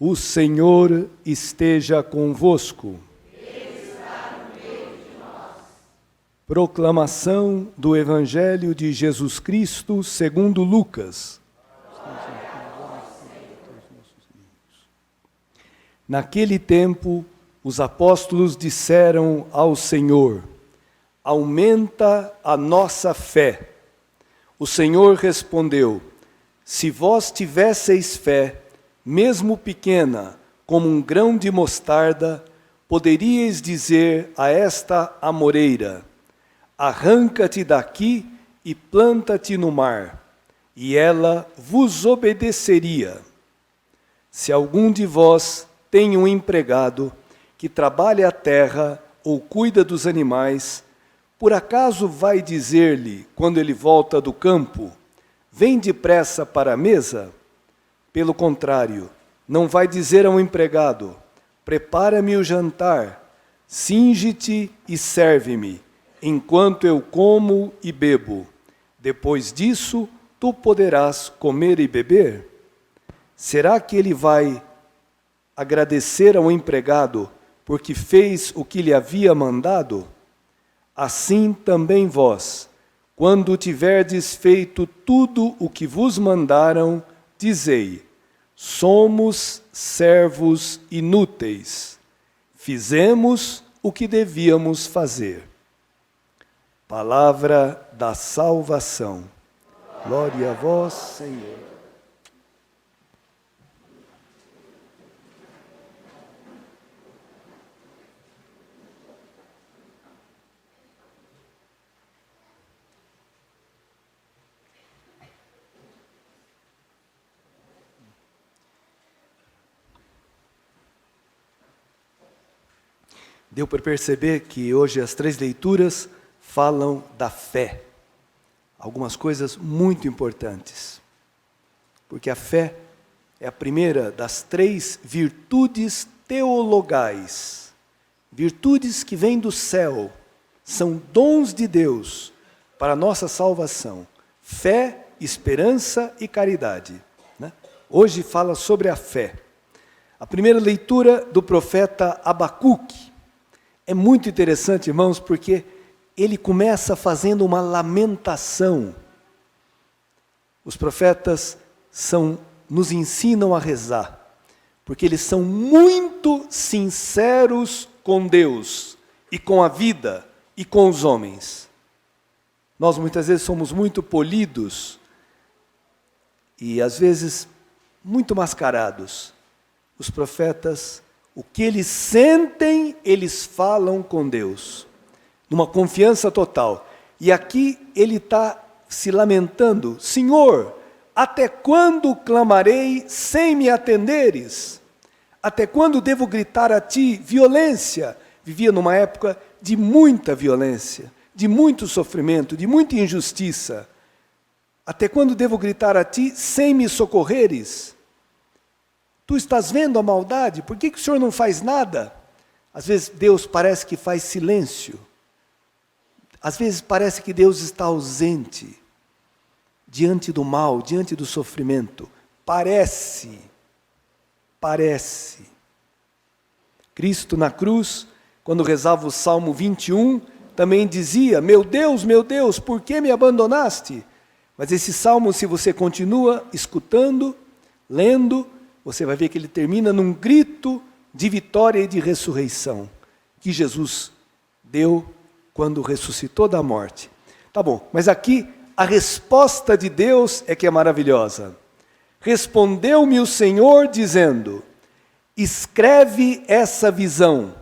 O Senhor esteja convosco. Ele está no meio de nós. Proclamação do Evangelho de Jesus Cristo segundo Lucas. Naquele tempo, os apóstolos disseram ao Senhor: aumenta a nossa fé. O Senhor respondeu: se vós tivesseis fé, mesmo pequena, como um grão de mostarda, poderíeis dizer a esta amoreira: arranca-te daqui e planta-te no mar, e ela vos obedeceria. Se algum de vós tem um empregado que trabalha a terra ou cuida dos animais, por acaso vai dizer-lhe, quando ele volta do campo: vem depressa para a mesa? Pelo contrário, não vai dizer ao empregado: prepara-me o jantar, cinge-te e serve-me, enquanto eu como e bebo. Depois disso, tu poderás comer e beber? Será que ele vai agradecer ao empregado porque fez o que lhe havia mandado? Assim também vós, quando tiverdes feito tudo o que vos mandaram, dizei: somos servos inúteis, fizemos o que devíamos fazer. Palavra da salvação. Glória a vós, Senhor. Deu para perceber que hoje as 3 leituras falam da fé. Algumas coisas muito importantes. Porque a fé é a primeira das 3 virtudes teologais. Virtudes que vêm do céu. São dons de Deus para a nossa salvação. Fé, esperança e caridade. Né? Hoje fala sobre a fé. A primeira leitura do profeta Abacuque. É muito interessante, irmãos, porque ele começa fazendo uma lamentação. Os profetas nos ensinam a rezar, porque eles são muito sinceros com Deus, e com a vida, e com os homens. Nós muitas vezes somos muito polidos, e às vezes muito mascarados. Os profetas, o que eles sentem, eles falam com Deus, numa confiança total. E aqui ele está se lamentando: Senhor, até quando clamarei sem me atenderes? Até quando devo gritar a ti violência? Vivia numa época de muita violência, de muito sofrimento, de muita injustiça. Até quando devo gritar a ti sem me socorreres? Tu estás vendo a maldade? Por que o Senhor não faz nada? Às vezes Deus parece que faz silêncio. Às vezes parece que Deus está ausente diante do mal, diante do sofrimento. Parece. Cristo na cruz, quando rezava o Salmo 21, também dizia: meu Deus, por que me abandonaste? Mas esse salmo, se você continua escutando, lendo, você vai ver que ele termina num grito de vitória e de ressurreição que Jesus deu quando ressuscitou da morte. Tá bom, mas aqui a resposta de Deus é que é maravilhosa. Respondeu-me o Senhor dizendo: escreve essa visão,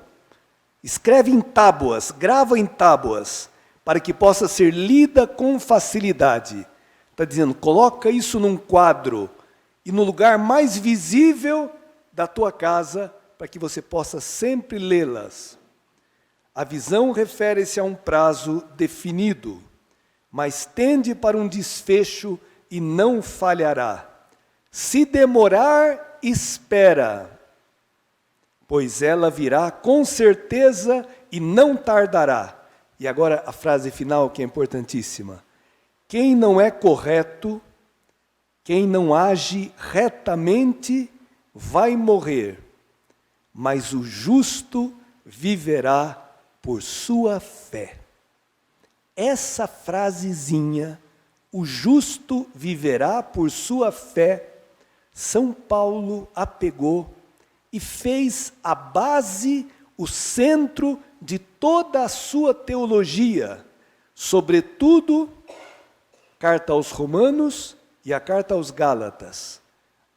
escreve em tábuas, grava em tábuas, para que possa ser lida com facilidade. Está dizendo, coloca isso num quadro, e no lugar mais visível da tua casa, para que você possa sempre lê-las. A visão refere-se a um prazo definido, mas tende para um desfecho e não falhará. Se demorar, espera, pois ela virá com certeza e não tardará. E agora a frase final, que é importantíssima. Quem não é correto, quem não age retamente, vai morrer, mas o justo viverá por sua fé. Essa frasezinha, o justo viverá por sua fé, São Paulo a pegou e fez a base, o centro de toda a sua teologia, sobretudo carta aos Romanos e a carta aos Gálatas.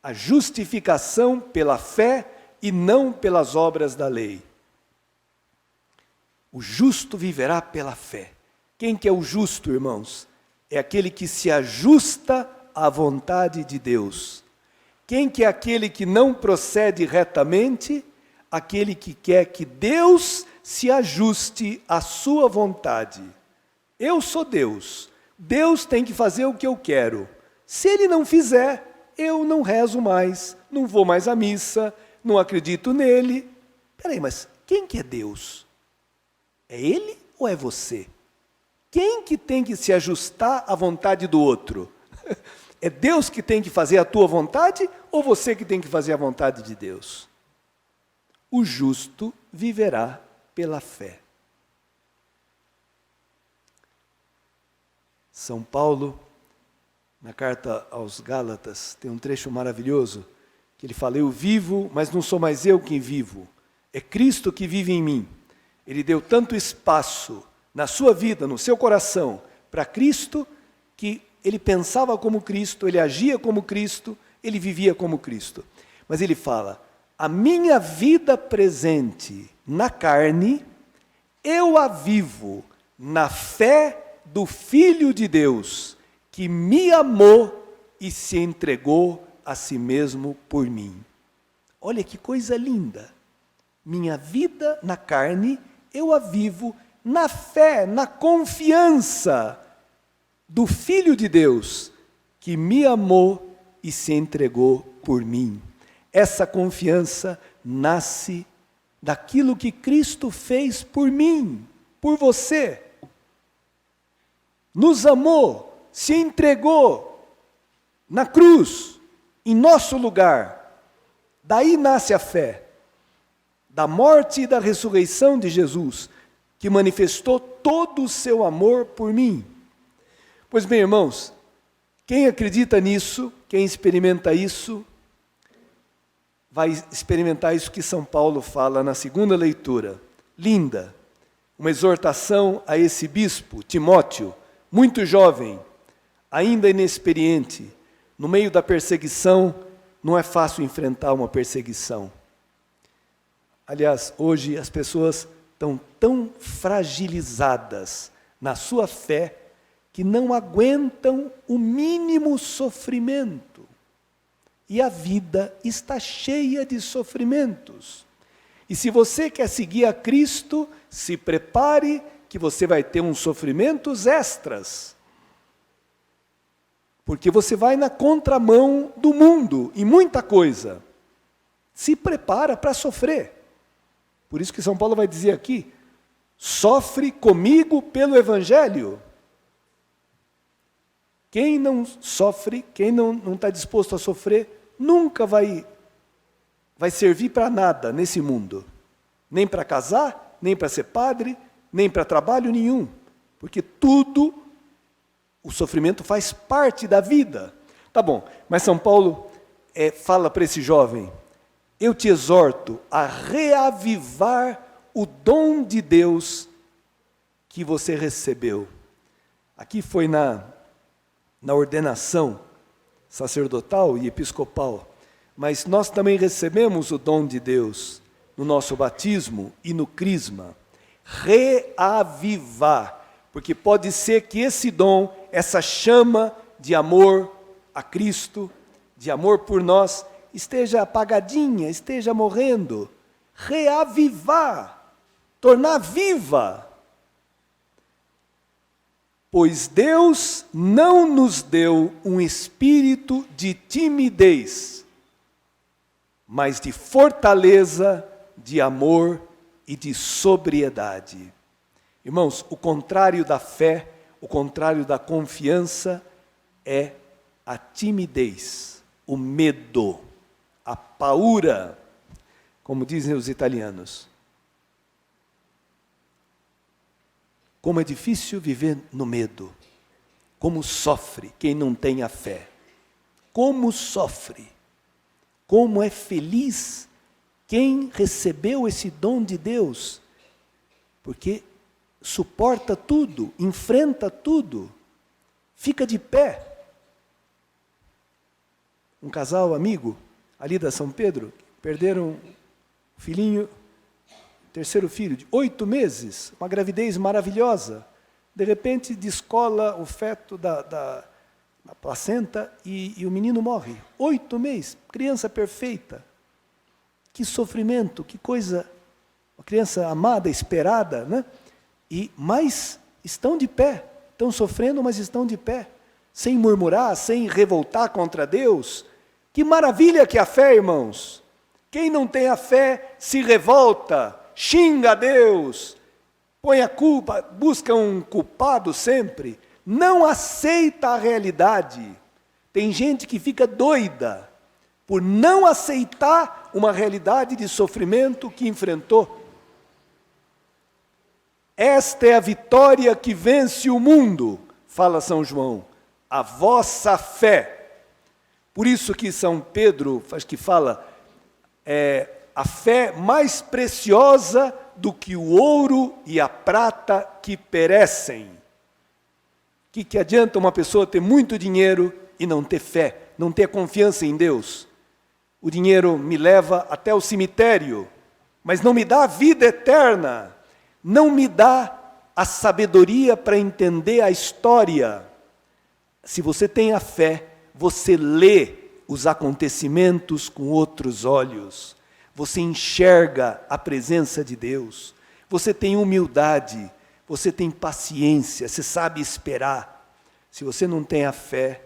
A justificação pela fé e não pelas obras da lei. O justo viverá pela fé. Quem que é o justo, irmãos? É aquele que se ajusta à vontade de Deus. Quem que é aquele que não procede retamente? Aquele que quer que Deus se ajuste à sua vontade. Eu sou Deus. Deus tem que fazer o que eu quero. Se Ele não fizer, eu não rezo mais, não vou mais à missa, não acredito nele. Peraí, mas quem que é Deus? É Ele ou é você? Quem que tem que se ajustar à vontade do outro? É Deus que tem que fazer a tua vontade ou você que tem que fazer a vontade de Deus? O justo viverá pela fé. São Paulo, na carta aos Gálatas, tem um trecho maravilhoso, que ele fala: eu vivo, mas não sou mais eu quem vivo, é Cristo que vive em mim. Ele deu tanto espaço na sua vida, no seu coração, para Cristo, que ele pensava como Cristo, ele agia como Cristo, ele vivia como Cristo. Mas ele fala: a minha vida presente na carne, eu a vivo na fé do Filho de Deus, que me amou e se entregou a si mesmo por mim. Olha que coisa linda. Minha vida na carne, eu a vivo na fé, na confiança do Filho de Deus, que me amou e se entregou por mim. Essa confiança nasce daquilo que Cristo fez por mim, por você. Nos amou, se entregou na cruz, em nosso lugar. Daí nasce a fé, da morte e da ressurreição de Jesus, que manifestou todo o seu amor por mim. Pois bem, irmãos, quem acredita nisso, quem experimenta isso, vai experimentar isso que São Paulo fala na segunda leitura. Linda, uma exortação a esse bispo, Timóteo, muito jovem, ainda inexperiente, no meio da perseguição. Não é fácil enfrentar uma perseguição. Aliás, hoje as pessoas estão tão fragilizadas na sua fé que não aguentam o mínimo sofrimento. E a vida está cheia de sofrimentos. E se você quer seguir a Cristo, se prepare que você vai ter uns sofrimentos extras. Porque você vai na contramão do mundo em muita coisa. Se prepara para sofrer. Por isso que São Paulo vai dizer aqui: sofre comigo pelo Evangelho. Quem não sofre, quem não está disposto a sofrer, nunca vai servir para nada nesse mundo. Nem para casar, nem para ser padre, nem para trabalho nenhum. Porque tudo, o sofrimento faz parte da vida. Tá bom, mas São Paulo fala para esse jovem: eu te exorto a reavivar o dom de Deus que você recebeu. Aqui foi na ordenação sacerdotal e episcopal, mas nós também recebemos o dom de Deus no nosso batismo e no crisma. Reavivar, porque pode ser que esse dom, essa chama de amor a Cristo, de amor por nós, esteja apagadinha, esteja morrendo. Reavivar, tornar viva. Pois Deus não nos deu um espírito de timidez, mas de fortaleza, de amor e de sobriedade. Irmãos, o contrário da fé, o contrário da confiança é a timidez, o medo, a paura, como dizem os italianos. Como é difícil viver no medo. Como sofre quem não tem a fé. Como sofre. Como é feliz quem recebeu esse dom de Deus. Porque suporta tudo, enfrenta tudo, fica de pé. Um casal amigo, ali da São Pedro, perderam um filhinho, terceiro filho, de 8 meses, uma gravidez maravilhosa. De repente, descola o feto da placenta e o menino morre. 8 meses, criança perfeita. Que sofrimento, que coisa, uma criança amada, esperada, né? Mas estão de pé, estão sofrendo, mas estão de pé, sem murmurar, sem revoltar contra Deus. Que maravilha que é a fé, irmãos! Quem não tem a fé se revolta, xinga a Deus, põe a culpa, busca um culpado sempre, não aceita a realidade. Tem gente que fica doida por não aceitar uma realidade de sofrimento que enfrentou. Esta é a vitória que vence o mundo, fala São João, a vossa fé. Por isso que São Pedro fala, a fé mais preciosa do que o ouro e a prata que perecem. O que adianta uma pessoa ter muito dinheiro e não ter fé, não ter confiança em Deus? O dinheiro me leva até o cemitério, mas não me dá a vida eterna. Não me dá a sabedoria para entender a história. Se você tem a fé, você lê os acontecimentos com outros olhos. Você enxerga a presença de Deus. Você tem humildade. Você tem paciência. Você sabe esperar. Se você não tem a fé,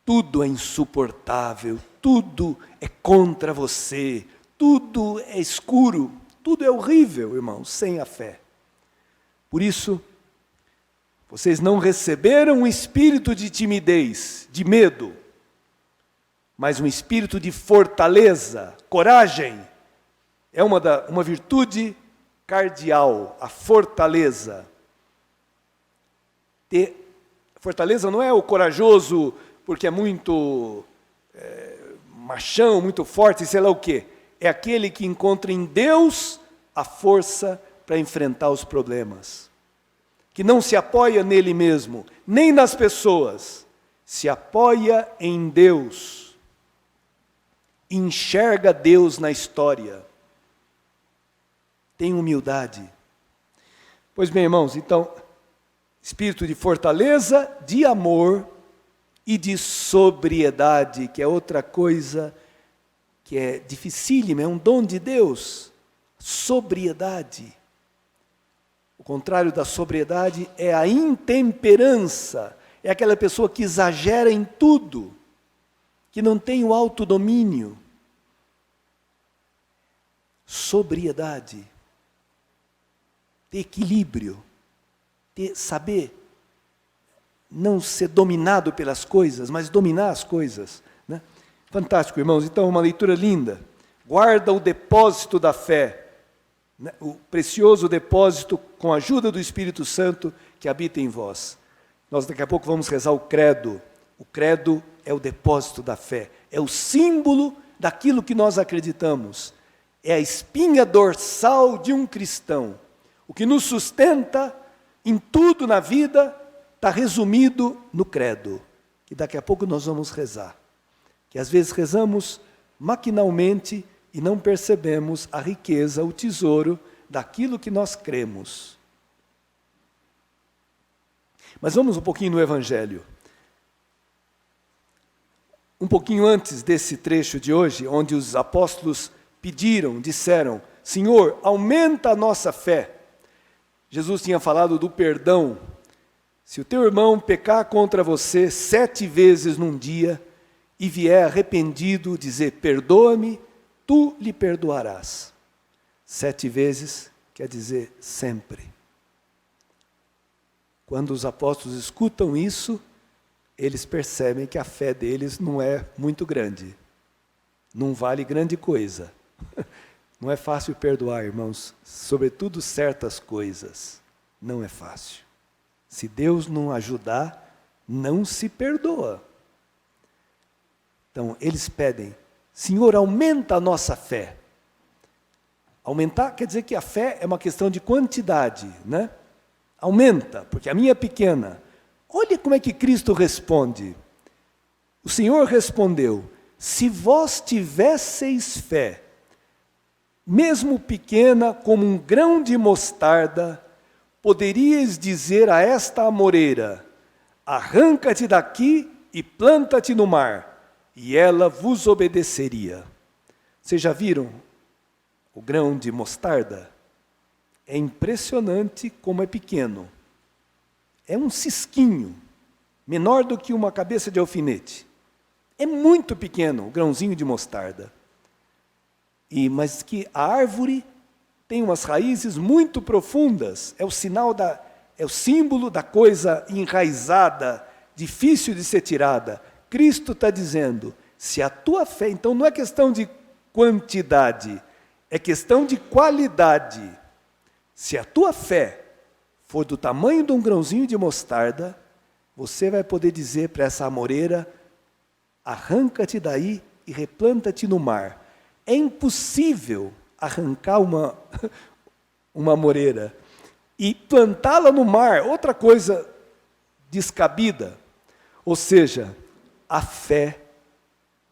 tudo é insuportável. Tudo é contra você. Tudo é escuro. Tudo é horrível, irmãos, sem a fé. Por isso, vocês não receberam um espírito de timidez, de medo, mas um espírito de fortaleza, coragem. É uma virtude cardial, a fortaleza. Fortaleza não é o corajoso porque é muito machão, muito forte, sei lá o quê. É aquele que encontra em Deus a força para enfrentar os problemas. Que não se apoia nele mesmo, nem nas pessoas. Se apoia em Deus. Enxerga Deus na história. Tem humildade. Pois bem, irmãos, então, espírito de fortaleza, de amor e de sobriedade, que é outra coisa que é dificílima, é um dom de Deus. Sobriedade. O contrário da sobriedade é a intemperança. É aquela pessoa que exagera em tudo, que não tem o autodomínio. Sobriedade. Ter equilíbrio. Saber não ser dominado pelas coisas, mas dominar as coisas, né? Fantástico, irmãos. Então, uma leitura linda. Guarda o depósito da fé, né? O precioso depósito com a ajuda do Espírito Santo que habita em vós. Nós daqui a pouco vamos rezar o credo. O credo é o depósito da fé. É o símbolo daquilo que nós acreditamos. É a espinha dorsal de um cristão. O que nos sustenta em tudo na vida está resumido no credo. Que daqui a pouco nós vamos rezar. Que às vezes rezamos maquinalmente e não percebemos a riqueza, o tesouro daquilo que nós cremos. Mas vamos um pouquinho no Evangelho. Um pouquinho antes desse trecho de hoje, onde os apóstolos disseram, Senhor, aumenta a nossa fé. Jesus tinha falado do perdão. Se o teu irmão pecar contra você 7 vezes num dia, e vier arrependido dizer, perdoa-me, tu lhe perdoarás. 7 vezes quer dizer sempre. Quando os apóstolos escutam isso, eles percebem que a fé deles não é muito grande. não vale grande coisa. Não é fácil perdoar, irmãos, sobretudo certas coisas. Não é fácil. Se Deus não ajudar, não se perdoa. Então, eles pedem, Senhor, aumenta a nossa fé. Aumentar quer dizer que a fé é uma questão de quantidade, né? Aumenta, porque a minha é pequena. Olha como é que Cristo responde. O Senhor respondeu, se vós tivesseis fé, mesmo pequena como um grão de mostarda, poderíeis dizer a esta amoreira, arranca-te daqui e planta-te no mar, e ela vos obedeceria. Vocês já viram o grão de mostarda? É impressionante como é pequeno. É um cisquinho, menor do que uma cabeça de alfinete. É muito pequeno o grãozinho de mostarda. Mas que a árvore tem umas raízes muito profundas. É o símbolo da coisa enraizada, difícil de ser tirada. Cristo está dizendo, se a tua fé, então não é questão de quantidade, é questão de qualidade. Se a tua fé for do tamanho de um grãozinho de mostarda, você vai poder dizer para essa amoreira, arranca-te daí e replanta-te no mar. É impossível arrancar uma amoreira e plantá-la no mar, outra coisa descabida. Ou seja, a fé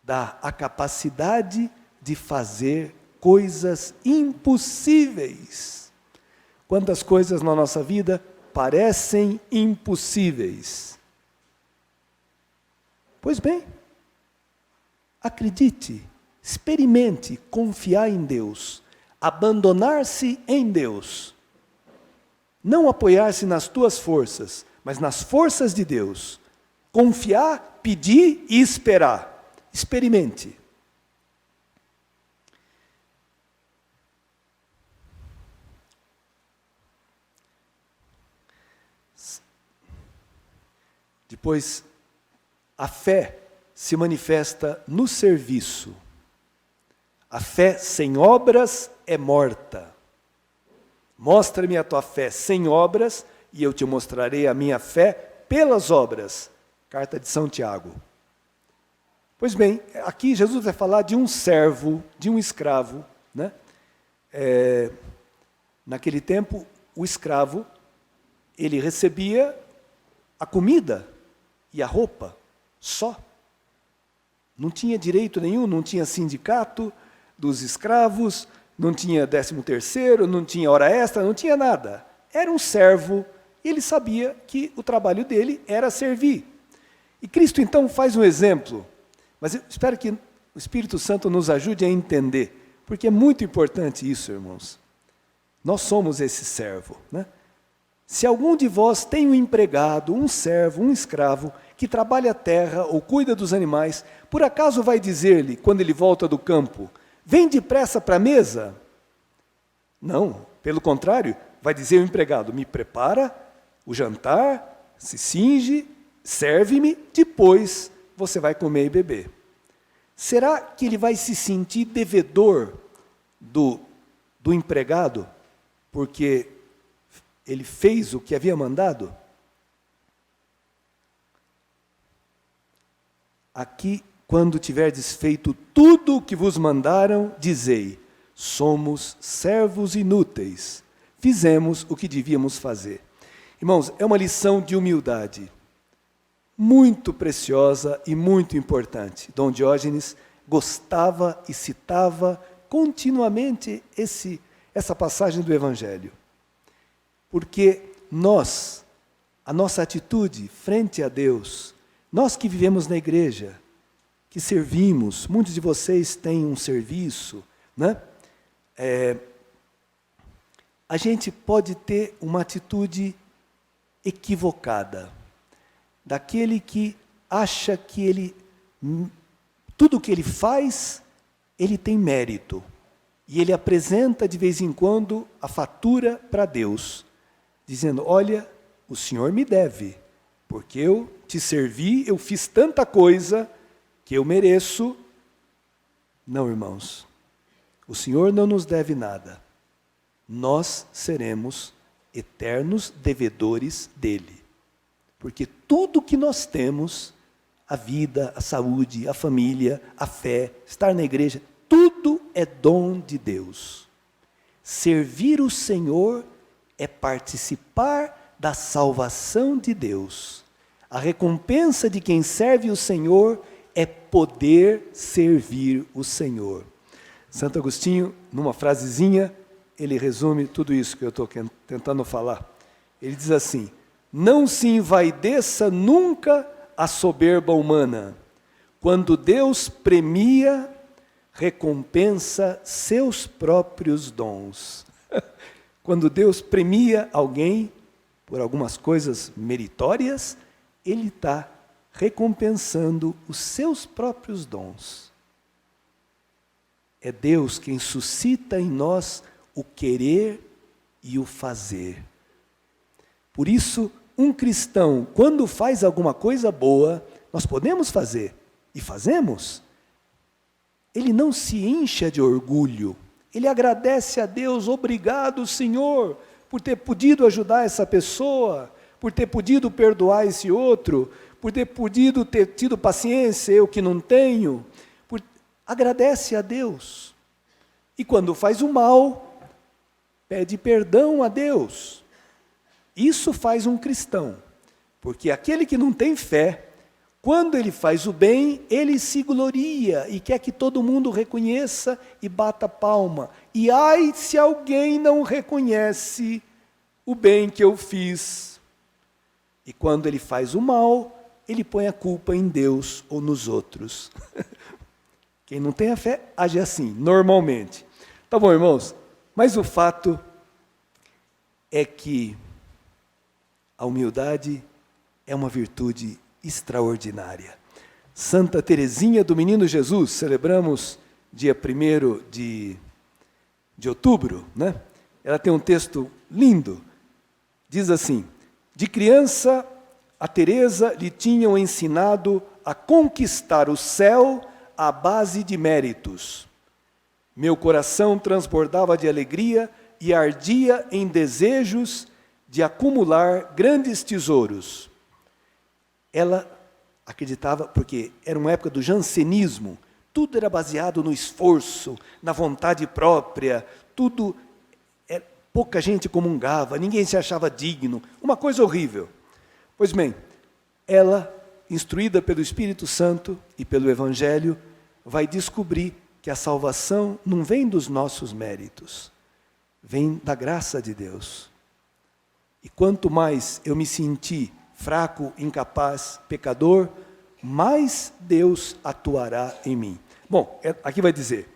dá a capacidade de fazer coisas impossíveis. Quantas coisas na nossa vida parecem impossíveis. Pois bem, acredite, experimente confiar em Deus, abandonar-se em Deus. Não apoiar-se nas tuas forças, mas nas forças de Deus. Confiar, pedir e esperar. Experimente. Depois, a fé se manifesta no serviço. A fé sem obras é morta. Mostra-me a tua fé sem obras, e eu te mostrarei a minha fé pelas obras. Carta de São Tiago. Pois bem, aqui Jesus vai falar de um servo, de um escravo, né? Naquele tempo, o escravo, ele recebia a comida e a roupa, só. Não tinha direito nenhum, não tinha sindicato dos escravos, não tinha 13º, não tinha hora extra, não tinha nada. Era um servo, e ele sabia que o trabalho dele era servir. E Cristo então faz um exemplo, mas eu espero que o Espírito Santo nos ajude a entender, porque é muito importante isso, irmãos. Nós somos esse servo, né? Se algum de vós tem um empregado, um servo, um escravo, que trabalha a terra ou cuida dos animais, por acaso vai dizer-lhe, quando ele volta do campo, vem depressa para a mesa? Não, pelo contrário, vai dizer ao empregado, me prepara o jantar, se cinge, serve-me, depois você vai comer e beber. Será que ele vai se sentir devedor do empregado, porque ele fez o que havia mandado? Aqui, quando tiverdes feito tudo o que vos mandaram, dizei, somos servos inúteis, fizemos o que devíamos fazer. Irmãos, é uma lição de humildade, muito preciosa e muito importante. Dom Diógenes gostava e citava continuamente essa passagem do Evangelho. Porque a nossa atitude frente a Deus, nós que vivemos na igreja, que servimos, muitos de vocês têm um serviço, né? A gente pode ter uma atitude equivocada, daquele que acha que tudo o que ele faz, ele tem mérito, e ele apresenta de vez em quando a fatura para Deus, dizendo, olha, o Senhor me deve, porque eu te servi, eu fiz tanta coisa que eu mereço Não, irmãos. O Senhor não nos deve nada. Nós seremos eternos devedores dele. Porque tudo que nós temos, a vida, a saúde, a família, a fé, estar na igreja, tudo é dom de Deus. Servir o Senhor é participar da salvação de Deus. A recompensa de quem serve o Senhor é poder servir o Senhor. Santo Agostinho, numa frasezinha, ele resume tudo isso que eu estou tentando falar. Ele diz assim: não se envaideça nunca a soberba humana. Quando Deus premia, recompensa seus próprios dons. Quando Deus premia alguém por algumas coisas meritórias, Ele está recompensando os seus próprios dons. É Deus quem suscita em nós o querer e o fazer. Por isso, um cristão, quando faz alguma coisa boa, nós podemos fazer, e fazemos, ele não se incha de orgulho, ele agradece a Deus: obrigado, Senhor, por ter podido ajudar essa pessoa, por ter podido perdoar esse outro, por ter podido ter tido paciência, eu que não tenho. Agradece a Deus. E quando faz o mal, pede perdão a Deus. Isso faz um cristão, porque aquele que não tem fé, quando ele faz o bem, ele se gloria e quer que todo mundo reconheça e bata palma. E ai se alguém não reconhece o bem que eu fiz. E quando ele faz o mal, ele põe a culpa em Deus ou nos outros. Quem não tem a fé, age assim, normalmente. Tá bom, irmãos? Mas o fato é que a humildade é uma virtude extraordinária. Santa Teresinha do Menino Jesus, celebramos dia 1º de outubro, né? Ela tem um texto lindo, diz assim: de criança, a Teresa lhe tinham ensinado a conquistar o céu à base de méritos. Meu coração transbordava de alegria e ardia em desejos de acumular grandes tesouros. Ela acreditava, porque era uma época do jansenismo, tudo era baseado no esforço, na vontade própria, tudo, pouca gente comungava, ninguém se achava digno, uma coisa horrível. Pois bem, ela, instruída pelo Espírito Santo e pelo Evangelho, vai descobrir que a salvação não vem dos nossos méritos, vem da graça de Deus. E quanto mais eu me senti fraco, incapaz, pecador, mais Deus atuará em mim. Bom, aqui vai dizer: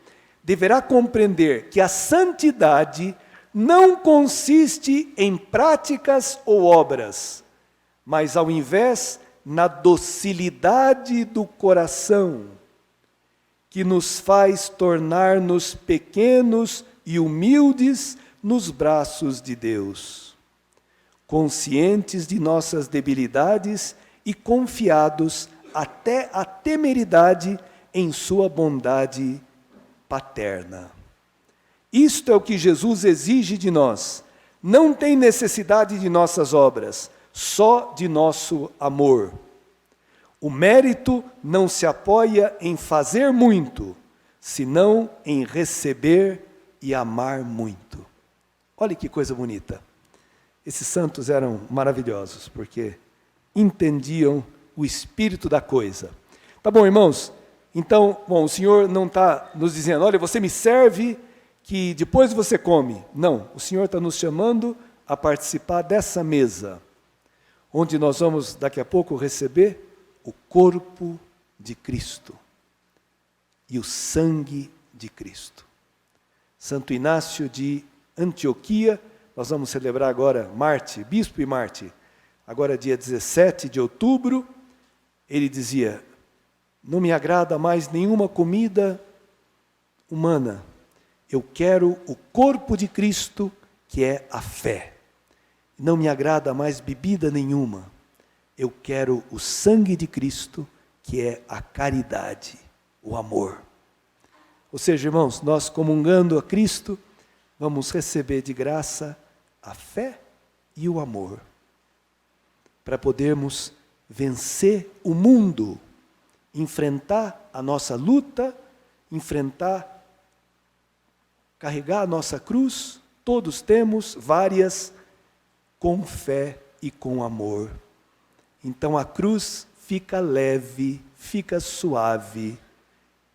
deverá compreender que a santidade não consiste em práticas ou obras, mas ao invés, na docilidade do coração, que nos faz tornar-nos pequenos e humildes nos braços de Deus, conscientes de nossas debilidades e confiados até a temeridade em sua bondade paterna. Isto é o que Jesus exige de nós. Não tem necessidade de nossas obras, só de nosso amor. O mérito não se apoia em fazer muito, senão em receber e amar muito. Olha que coisa bonita. Esses santos eram maravilhosos, porque entendiam o espírito da coisa. Tá bom, irmãos? Então, o Senhor não está nos dizendo: olha, você me serve, que depois você come. Não, o Senhor está nos chamando a participar dessa mesa, onde nós vamos daqui a pouco receber o corpo de Cristo e o sangue de Cristo. Santo Inácio de Antioquia, nós vamos celebrar agora Marte, Bispo e Marte, agora dia 17 de outubro, ele dizia: não me agrada mais nenhuma comida humana, eu quero o corpo de Cristo, que é a fé. Não me agrada mais bebida nenhuma, eu quero o sangue de Cristo, que é a caridade, o amor. Ou seja, irmãos, nós comungando a Cristo, vamos receber de graça a fé e o amor, para podermos vencer o mundo, enfrentar a nossa luta, carregar a nossa cruz. Todos temos várias, com fé e com amor. Então a cruz fica leve, fica suave,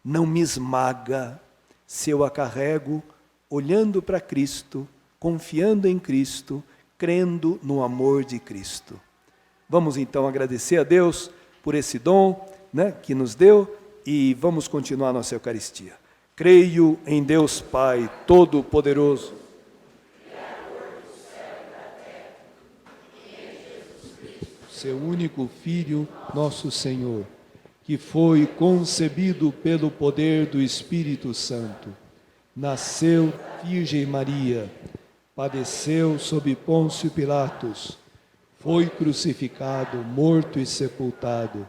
não me esmaga, se eu a carrego olhando para Cristo, confiando em Cristo, crendo no amor de Cristo. Vamos então agradecer a Deus por esse dom, que nos deu, e vamos continuar a nossa Eucaristia. Creio em Deus Pai Todo-Poderoso, seu único Filho, nosso Senhor, que foi concebido pelo poder do Espírito Santo, nasceu Virgem Maria, padeceu sob Pôncio Pilatos, foi crucificado, morto e sepultado,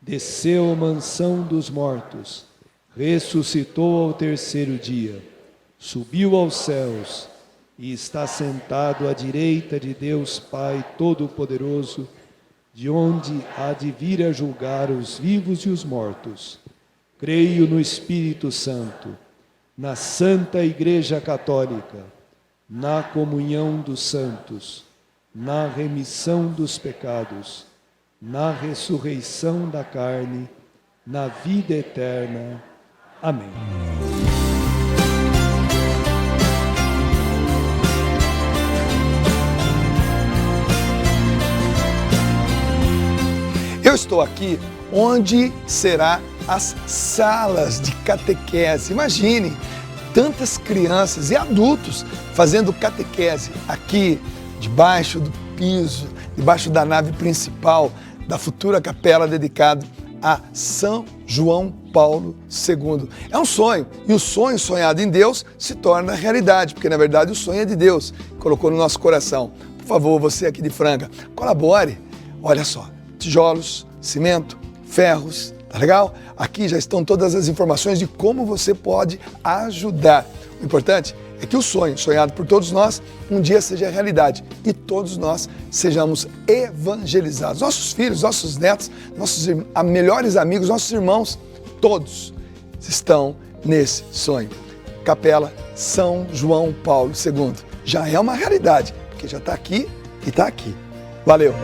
desceu à mansão dos mortos, ressuscitou ao terceiro dia, subiu aos céus e está sentado à direita de Deus Pai Todo-Poderoso, de onde há de vir a julgar os vivos e os mortos. Creio no Espírito Santo, na Santa Igreja Católica, na comunhão dos santos, na remissão dos pecados, na ressurreição da carne, na vida eterna. Amém. Eu estou aqui onde será as salas de catequese. Imagine, tantas crianças e adultos fazendo catequese aqui, debaixo do piso, debaixo da nave principal da futura capela dedicada a São João Paulo II. É um sonho, e o sonho sonhado em Deus se torna realidade, porque na verdade o sonho é de Deus, colocou no nosso coração. Por favor, você aqui de Franca, colabore. Olha só, tijolos, cimento, ferros, tá legal? Aqui já estão todas as informações de como você pode ajudar. O importante é que o sonho, sonhado por todos nós, um dia seja realidade e todos nós sejamos evangelizados. Nossos filhos, nossos netos, nossos melhores amigos, nossos irmãos, todos estão nesse sonho. Capela São João Paulo II. Já é uma realidade, porque já está aqui e está aqui. Valeu!